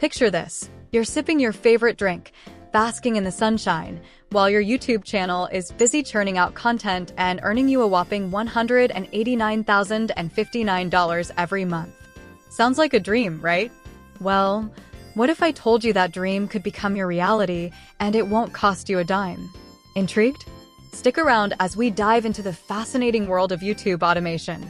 Picture this. You're sipping your favorite drink, basking in the sunshine, while your YouTube channel is busy churning out content and earning you a whopping $189,059 every month. Sounds like a dream, right? Well, what if I told you that dream could become your reality and it won't cost you a dime? Intrigued? Stick around as we dive into the fascinating world of YouTube automation.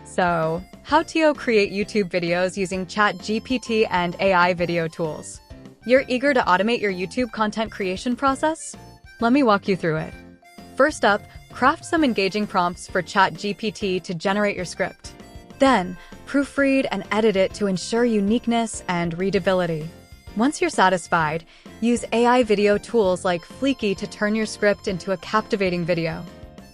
So, how to create YouTube videos using ChatGPT and AI video tools. You're eager to automate your YouTube content creation process? Let me walk you through it. First up, craft some engaging prompts for ChatGPT to generate your script. Then, proofread and edit it to ensure uniqueness and readability. Once you're satisfied, use AI video tools like Fleeky to turn your script into a captivating video.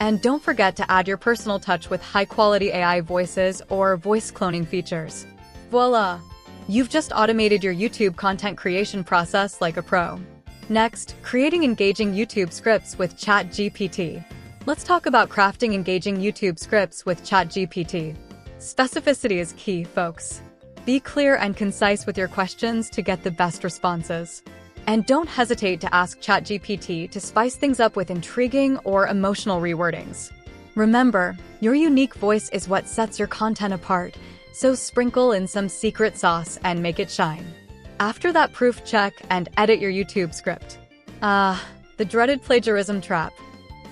And don't forget to add your personal touch with high-quality AI voices or voice cloning features. Voila! You've just automated your YouTube content creation process like a pro. Next, creating engaging YouTube scripts with ChatGPT. Let's talk about crafting engaging YouTube scripts with ChatGPT. Specificity is key, folks. Be clear and concise with your questions to get the best responses. And don't hesitate to ask ChatGPT to spice things up with intriguing or emotional rewordings. Remember, your unique voice is what sets your content apart, so sprinkle in some secret sauce and make it shine. After that proof check and edit your YouTube script. The dreaded plagiarism trap.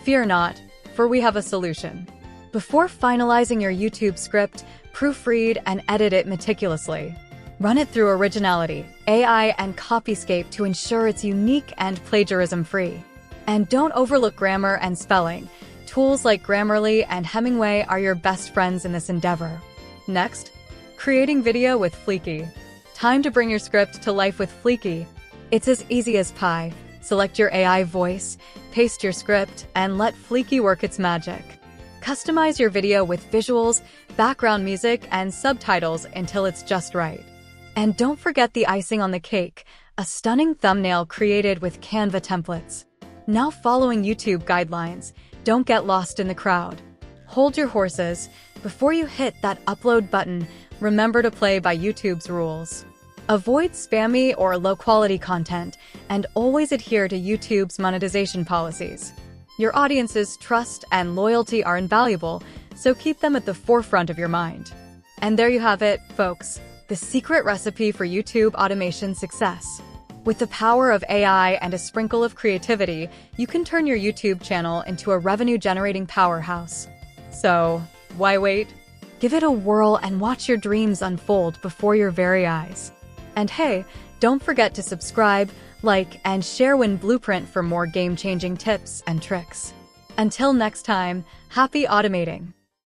Fear not, for we have a solution. Before finalizing your YouTube script, proofread and edit it meticulously. Run it through Originality, AI, and Copyscape to ensure it's unique and plagiarism-free. And don't overlook grammar and spelling. Tools like Grammarly and Hemingway are your best friends in this endeavor. Next, creating video with Fleeky. Time to bring your script to life with Fleeky. It's as easy as pie. Select your AI voice, paste your script, and let Fleeky work its magic. Customize your video with visuals, background music, and subtitles until it's just right. And don't forget the icing on the cake, a stunning thumbnail created with Canva templates. Now following YouTube guidelines, don't get lost in the crowd. Hold your horses. Before you hit that upload button, remember to play by YouTube's rules. Avoid spammy or low-quality content, and always adhere to YouTube's monetization policies. Your audience's trust and loyalty are invaluable, so keep them at the forefront of your mind. And there you have it, folks, the secret recipe for YouTube automation success. With the power of AI and a sprinkle of creativity, you can turn your YouTube channel into a revenue-generating powerhouse. So, why wait? Give it a whirl and watch your dreams unfold before your very eyes. And hey, don't forget to subscribe, like, and share Blueprint for more game-changing tips and tricks. Until next time, happy automating!